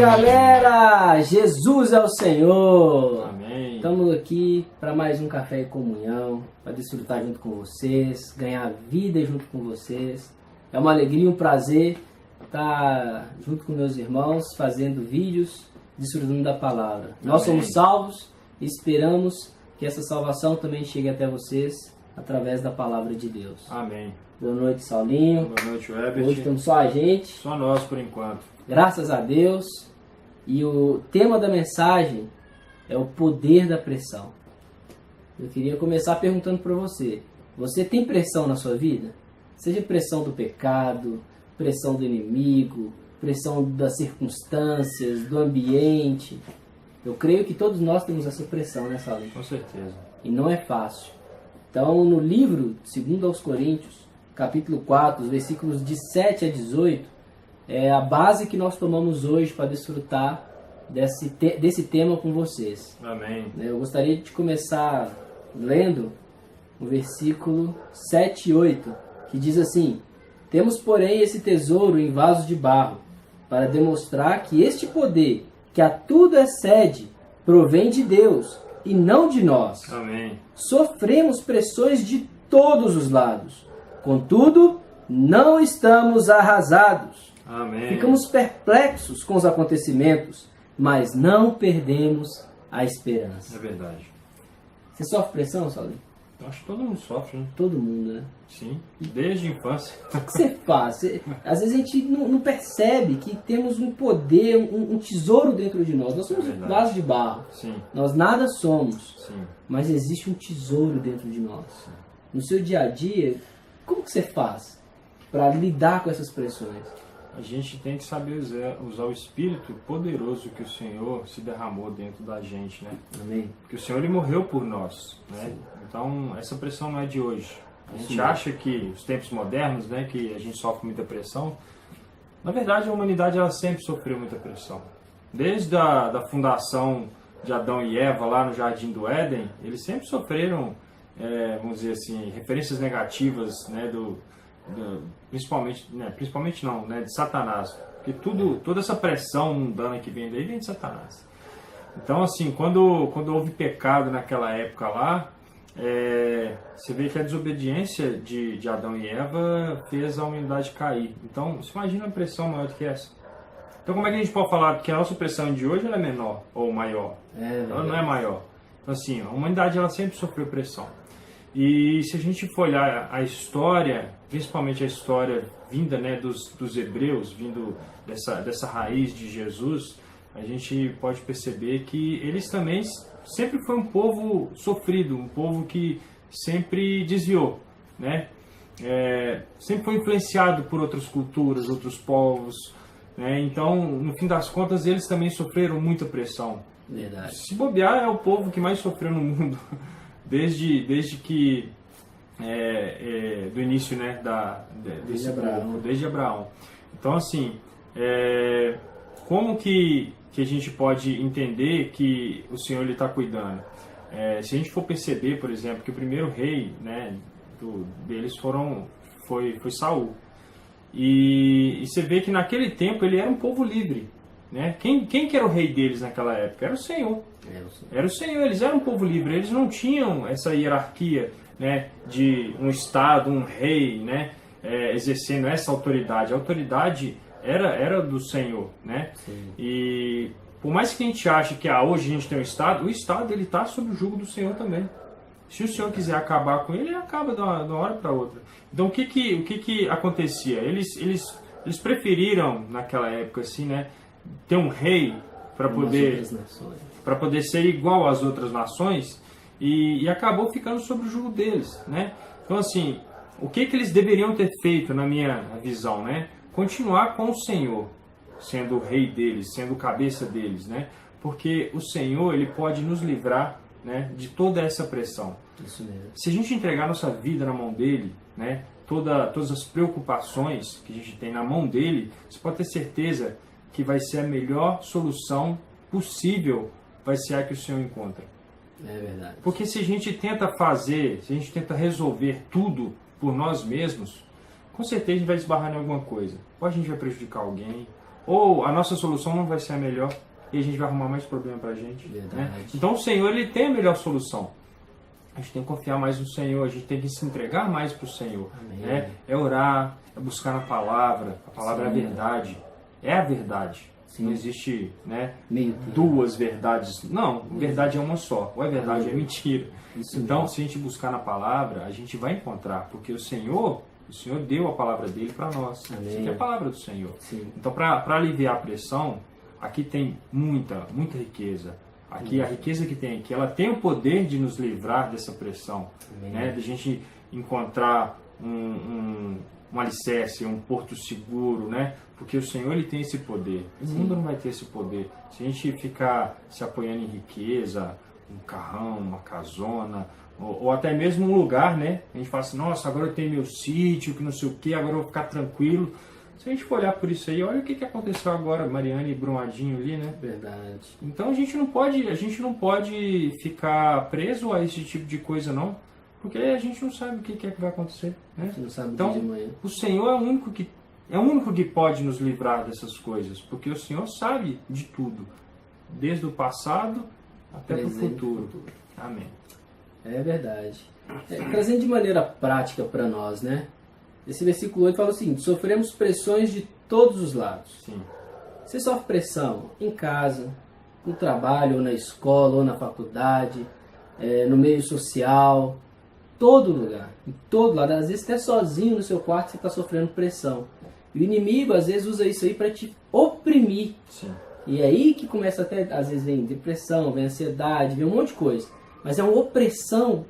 galera! Jesus é o Senhor! Amém! Estamos aqui para mais um Café e Comunhão, para desfrutar junto com vocês, ganhar vida junto com vocês. É uma alegria e um prazer estar junto com meus irmãos, fazendo vídeos, desfrutando da palavra. Nós somos salvos e esperamos que essa salvação também chegue até vocês através da palavra de Deus. Amém! Boa noite, Saulinho. Boa noite, Herbert. Hoje estamos só a gente. Só nós por enquanto. Graças a Deus. E o tema da mensagem é o poder da pressão. Eu queria começar perguntando para você. Você tem pressão na sua vida? Seja pressão do pecado, pressão do inimigo, pressão das circunstâncias, do ambiente. Eu creio que todos nós temos essa pressão nessa vida. Com certeza. E não é fácil. Então, no livro 2 aos Coríntios, capítulo 4, os versículos de 7 a 18, é a base que nós tomamos hoje para desfrutar desse tema com vocês. Amém. Eu gostaria de começar lendo o versículo 7 e 8, que diz assim: temos, porém, esse tesouro em vasos de barro, para demonstrar que este poder, que a tudo excede, provém de Deus e não de nós. Amém. Sofremos pressões de todos os lados, contudo, não estamos arrasados. Amém. Ficamos perplexos com os acontecimentos, mas não perdemos a esperança. É verdade. Você sofre pressão, Saulinho? Acho que todo mundo sofre, né? Todo mundo, né? Sim. Desde a infância. O que você faz? Às vezes a gente não percebe que temos um poder, um tesouro dentro de nós. Nós somos um vaso de barro. Sim. Nós nada somos. Sim. Mas existe um tesouro dentro de nós. No seu dia a dia, como que você faz para lidar com essas pressões? A gente tem que saber usar o Espírito poderoso que o Senhor se derramou dentro da gente, né? Amém. Porque o Senhor, Ele morreu por nós, né? Sim. Então, essa pressão não é de hoje. A gente Sim. acha que os tempos modernos, né, que a gente sofre muita pressão. Na verdade, a humanidade ela sempre sofreu muita pressão. Desde a da fundação de Adão e Eva lá no Jardim do Éden, eles sempre sofreram, vamos dizer assim, referências negativas, né, principalmente não, né, de Satanás. Porque toda essa pressão mundana que vem daí vem de Satanás. Então, assim, quando houve pecado naquela época lá, você vê que a desobediência de Adão e Eva fez a humanidade cair. Então, você imagina uma pressão maior do que essa. Então, como é que a gente pode falar que a nossa pressão de hoje ela é menor ou maior? Ela não é maior. Então, assim, a humanidade ela sempre sofreu pressão. E se a gente for olhar a história, principalmente a história vinda, né, dos hebreus, vindo dessa raiz de Jesus, a gente pode perceber que eles também sempre foi um povo sofrido, um povo que sempre desviou, né? Sempre foi influenciado por outras culturas, outros povos, né? Então, no fim das contas, eles também sofreram muita pressão. Verdade. Se bobear, é o povo que mais sofreu no mundo. Desde que do início, né, desse povo, desde Abraão. Então, assim, como que a gente pode entender que o Senhor está cuidando? Se a gente for perceber, por exemplo, que o primeiro rei, né, deles foi Saul. E você vê que naquele tempo ele era um povo livre. Né? Quem que era o rei deles naquela época? Era o Senhor. Era o Senhor, eles eram um povo livre, eles não tinham essa hierarquia, né, de um Estado, um rei, né, exercendo essa autoridade. A autoridade era do Senhor. Né? E por mais que a gente ache que hoje a gente tem um Estado, o Estado está sob o jugo do Senhor também. Se o Senhor quiser acabar com ele, ele acaba de uma hora para outra. Então o que acontecia? Eles preferiram, naquela época, assim, né, ter um rei para poder ser igual às outras nações e acabou ficando sob o jugo deles, né? Então, assim, o que eles deveriam ter feito, na minha visão, né? Continuar com o Senhor, sendo o rei deles, sendo o cabeça deles, né? Porque o Senhor, ele pode nos livrar, né, de toda essa pressão. Isso mesmo. Se a gente entregar nossa vida na mão dele, né, todas as preocupações que a gente tem na mão dele, você pode ter certeza que vai ser a melhor solução possível, vai ser a que o Senhor encontra. É verdade. Porque se a gente tenta resolver tudo por nós mesmos, com certeza a gente vai esbarrar em alguma coisa. Ou a gente vai prejudicar alguém, ou a nossa solução não vai ser a melhor e a gente vai arrumar mais problema pra gente. Né? Então o Senhor, ele tem a melhor solução. A gente tem que confiar mais no Senhor, a gente tem que se entregar mais para o Senhor. Né? É orar, é buscar na palavra. A palavra é a verdade. É a verdade. Sim. Não existe, né, duas verdades. Não, verdade é uma só. Ou é verdade ou é mentira. Então, se a gente buscar na palavra, a gente vai encontrar. Porque o Senhor deu a palavra dele para nós. Isso aqui é a palavra do Senhor. Sim. Então, para aliviar a pressão, aqui tem muita riqueza. Aqui, a riqueza que tem aqui, ela tem o poder de nos livrar dessa pressão, né? De a gente encontrar um alicerce, um porto seguro, né? Porque o Senhor, ele tem esse poder. O mundo não vai ter esse poder. Se a gente ficar se apoiando em riqueza, um carrão, uma casona, ou até mesmo um lugar, né? A gente fala assim, nossa, agora eu tenho meu sítio, que não sei o que, agora eu vou ficar tranquilo. Se a gente for olhar por isso aí, olha o que aconteceu agora, Mariana e Brumadinho ali, né? Verdade. Então a gente não pode ficar preso a esse tipo de coisa, não, porque a gente não sabe o que é que vai acontecer, né? A gente não sabe então, de manhã. O Senhor é o único que pode nos livrar dessas coisas, porque o Senhor sabe de tudo, desde o passado até o futuro. Amém. É verdade. Trazendo de maneira prática para nós, né? Esse versículo 8 fala o seguinte: sofremos pressões de todos os lados. Sim. Você sofre pressão em casa, no trabalho, ou na escola, ou na faculdade, no meio social, todo lugar, em todo lado. Às vezes até sozinho no seu quarto você está sofrendo pressão. E o inimigo às vezes usa isso aí para te oprimir. Sim. E é aí que começa até, às vezes vem depressão, vem ansiedade, vem um monte de coisa. Mas é uma opressão,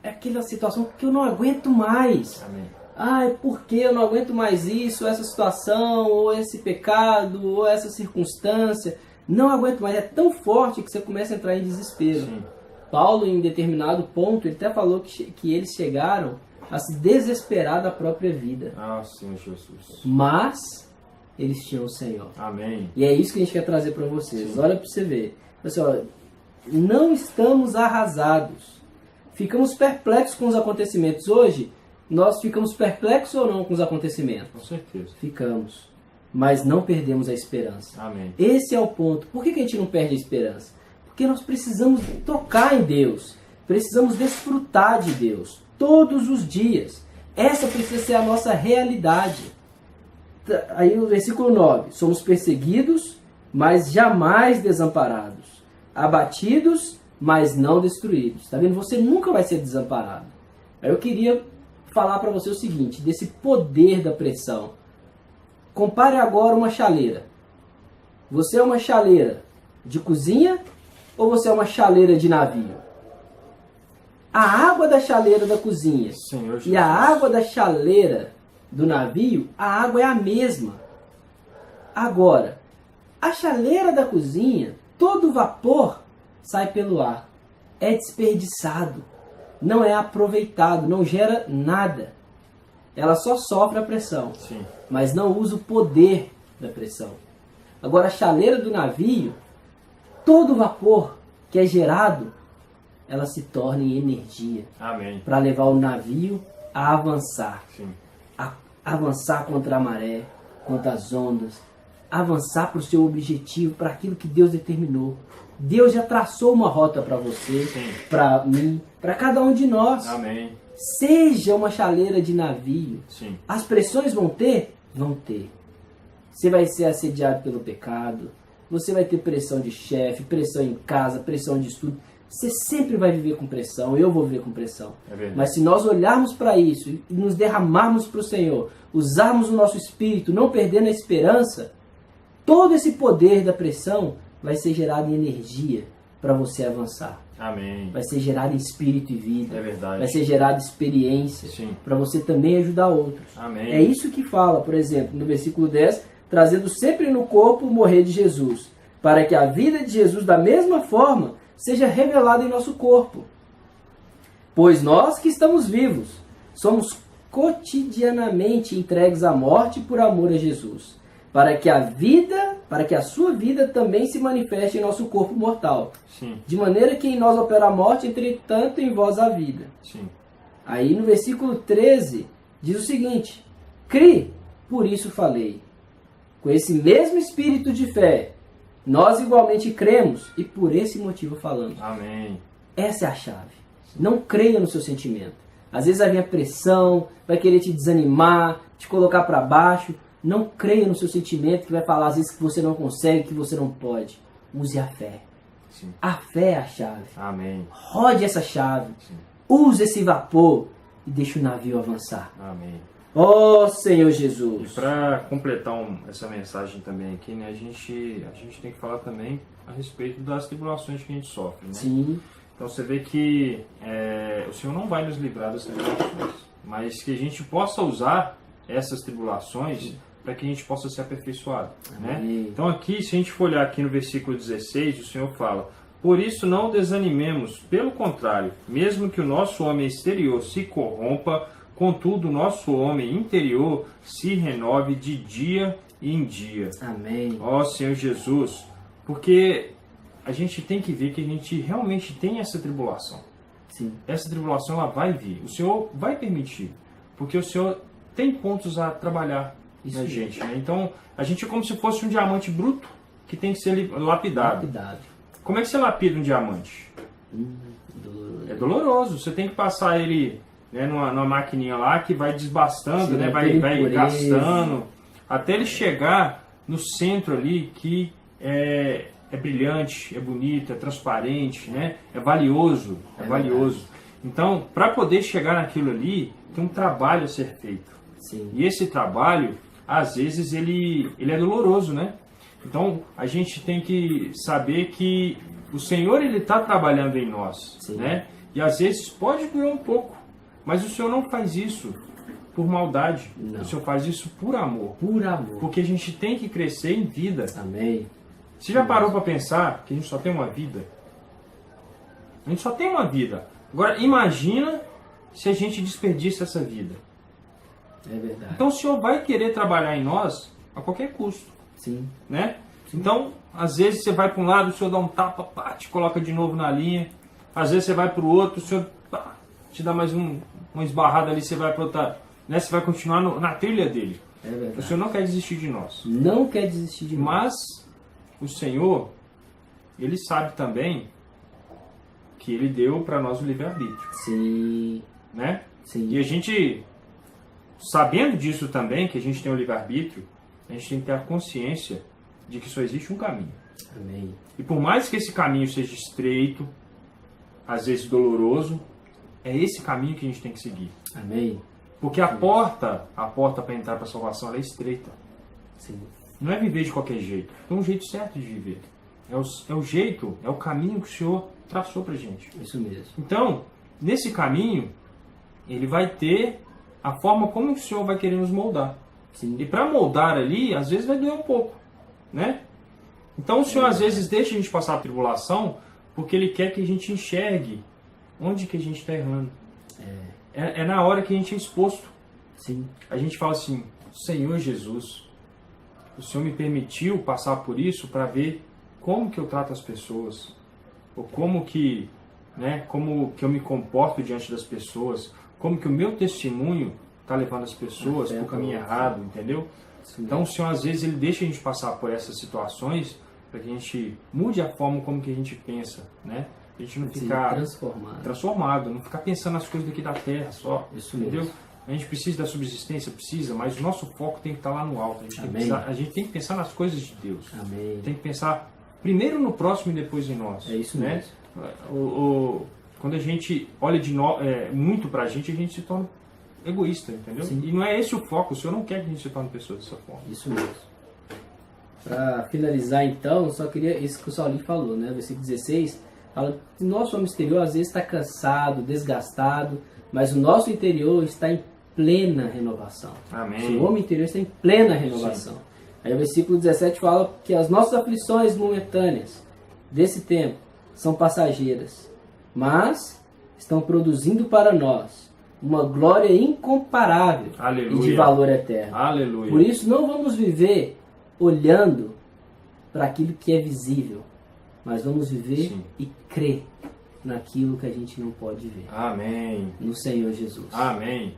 é aquela situação que eu não aguento mais. Amém. Ai, por que eu não aguento mais isso, essa situação, ou esse pecado, ou essa circunstância? Não aguento mais. É tão forte que você começa a entrar em desespero. Sim. Paulo, em determinado ponto, ele até falou que eles chegaram a se desesperar da própria vida. Ah, Senhor Jesus. Mas eles tinham o Senhor. Amém. E é isso que a gente quer trazer para vocês. Sim. Olha para você ver. Pessoal, não estamos arrasados. Ficamos perplexos com os acontecimentos hoje. Nós ficamos perplexos ou não com os acontecimentos? Com certeza. Ficamos. Mas não perdemos a esperança. Amém. Esse é o ponto. Por que a gente não perde a esperança? Porque nós precisamos tocar em Deus. Precisamos desfrutar de Deus. Todos os dias. Essa precisa ser a nossa realidade. Aí no versículo 9. Somos perseguidos, mas jamais desamparados. Abatidos, mas não destruídos. Tá vendo? Você nunca vai ser desamparado. Aí eu queria falar para você o seguinte, desse poder da pressão. Compare agora uma chaleira. Você é uma chaleira de cozinha ou você é uma chaleira de navio? A água da chaleira da cozinha e a água da chaleira do navio, a água é a mesma. Agora, a chaleira da cozinha, todo o vapor sai pelo ar. É desperdiçado. Não é aproveitado, não gera nada. Ela só sofre a pressão, Sim. mas não usa o poder da pressão. Agora, a chaleira do navio, todo o vapor que é gerado, ela se torna em energia. Amém. Para levar o navio a avançar. Sim. A avançar contra a maré, contra as ondas, avançar para o seu objetivo, para aquilo que Deus determinou. Deus já traçou uma rota para você, para mim, para cada um de nós. Amém. Seja uma chaleira de navio. Sim. As pressões vão ter? Vão ter. Você vai ser assediado pelo pecado, você vai ter pressão de chefe, pressão em casa, pressão de estudo. Você sempre vai viver com pressão, eu vou viver com pressão. É verdade. Mas se nós olharmos para isso e nos derramarmos para o Senhor, usarmos o nosso espírito, não perdendo a esperança, todo esse poder da pressão vai ser gerado em energia para você avançar. Amém. Vai ser gerado em espírito e vida. É verdade. Vai ser gerado experiência para você também ajudar outros. Amém. É isso que fala, por exemplo, no versículo 10, trazendo sempre no corpo o morrer de Jesus, para que a vida de Jesus da mesma forma seja revelada em nosso corpo. Pois nós que estamos vivos, somos cotidianamente entregues à morte por amor a Jesus, para que a sua vida também se manifeste em nosso corpo mortal. Sim. De maneira que em nós opera a morte, entretanto em vós a vida. Sim. Aí no versículo 13 diz o seguinte: Cri, por isso falei. com esse mesmo espírito de fé, nós igualmente cremos e por esse motivo falamos. Amém. Essa é a chave. Não creia no seu sentimento. Às vezes vai vir a pressão, vai querer te desanimar, te colocar para baixo. Não creia no seu sentimento que vai falar às vezes que você não consegue, que você não pode. Use a fé. Sim. A fé é a chave. Amém. Rode essa chave. Sim. Use esse vapor e deixe o navio avançar. Amém. Ó Senhor E Jesus. para completar essa mensagem também aqui, né, a gente tem que falar também a respeito das tribulações que a gente sofre, né? Sim. Então você vê que o Senhor não vai nos livrar das tribulações, mas que a gente possa usar essas tribulações para que a gente possa ser aperfeiçoado, né? Então aqui, se a gente for olhar aqui no versículo 16, o Senhor fala: por isso não desanimemos, pelo contrário, mesmo que o nosso homem exterior se corrompa, contudo o nosso homem interior se renove de dia em dia. Amém. Ó Senhor Jesus, porque a gente tem que ver que a gente realmente tem essa tribulação. Sim. Essa tribulação ela vai vir, o Senhor vai permitir, porque o Senhor tem pontos a trabalhar na gente, né? Então a gente é como se fosse um diamante bruto que tem que ser lapidado. Como é que você lapida um diamante? É doloroso, você tem que passar ele, né, numa maquininha lá que vai desbastando, né, vai gastando, até ele chegar no centro ali que é brilhante, é bonito, é transparente, né, é valioso, valioso. Então, para poder chegar naquilo ali, tem um trabalho a ser feito. Sim. E esse trabalho, às vezes, ele é doloroso, né? Então, a gente tem que saber que o Senhor ele está trabalhando em nós, né? E às vezes pode doer um pouco, mas o Senhor não faz isso por maldade. Não. O Senhor faz isso por amor. Por amor. Porque a gente tem que crescer em vida. Amém. Você já parou para pensar que a gente só tem uma vida? A gente só tem uma vida. Agora, imagina se a gente desperdiça essa vida. É verdade. Então o Senhor vai querer trabalhar em nós a qualquer custo. Sim. Né? Então, às vezes você vai para um lado, o Senhor dá um tapa, pá, te coloca de novo na linha. Às vezes você vai para o outro, o Senhor pá, te dá mais uma esbarrada ali, você vai para outra, né? Você vai continuar na trilha dele. É verdade. O Senhor não quer desistir de nós. Não quer desistir de nós. Mas o Senhor, Ele sabe também que Ele deu para nós o livre-arbítrio. Sim. Né? Sim. E a gente, sabendo disso também, que a gente tem o livre-arbítrio, a gente tem que ter a consciência de que só existe um caminho. Amém. E por mais que esse caminho seja estreito, às vezes doloroso, é esse caminho que a gente tem que seguir. Amém. Porque a porta para entrar para a salvação ela é estreita. Sim. Não é viver de qualquer jeito. Tem um jeito certo de viver. É o jeito, é o caminho que o Senhor traçou para a gente. Isso mesmo. Então, nesse caminho, ele vai ter a forma como o Senhor vai querer nos moldar. Sim. E para moldar ali, às vezes vai doer um pouco, né? Então o Senhor às vezes deixa a gente passar a tribulação porque Ele quer que a gente enxergue onde que a gente está errando. É na hora que a gente é exposto. Sim. A gente fala assim: Senhor Jesus, o Senhor me permitiu passar por isso para ver como que eu trato as pessoas, ou como que eu me comporto diante das pessoas, como que o meu testemunho está levando as pessoas para o caminho errado, entendeu? Sim. Então o Senhor às vezes Ele deixa a gente passar por essas situações para que a gente mude a forma como que a gente pensa, né? A gente não ficar transformado, não ficar pensando nas coisas daqui da terra só, isso entendeu? Mesmo. A gente precisa da subsistência, mas o nosso foco tem que estar lá no alto. A gente tem que pensar nas coisas de Deus. Amém. Tem que pensar primeiro no próximo e depois em nós. É isso né? mesmo. Quando a gente olha muito pra gente se torna egoísta, entendeu? Sim. E não é esse o foco. O Senhor não quer que a gente se torne pessoas dessa forma. Isso mesmo. Para finalizar então, só queria isso que o Saulinho falou, né? Versículo 16 fala que o nosso homem exterior às vezes está cansado, desgastado, mas o nosso interior está em plena renovação. Amém. O homem interior está em plena renovação. Sim. Aí o versículo 17 fala que as nossas aflições momentâneas desse tempo são passageiras, mas estão produzindo para nós uma glória incomparável. Aleluia. E de valor eterno. Aleluia. Por isso não vamos viver olhando para aquilo que é visível, mas vamos viver Sim. e crer naquilo que a gente não pode ver. Amém. No Senhor Jesus. Amém.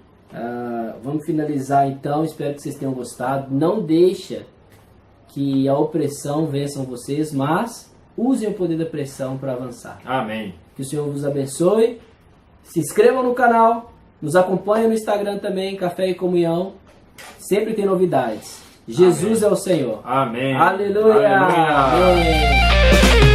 Vamos finalizar então, espero que vocês tenham gostado. Não deixa que a opressão vença vocês, mas usem o poder da pressão para avançar. Amém. Que o Senhor vos abençoe. Se inscrevam no canal, nos acompanhem no Instagram também, Café e Comunhão. Sempre tem novidades. Jesus é o Senhor. Amém. Aleluia. Aleluia. Amém.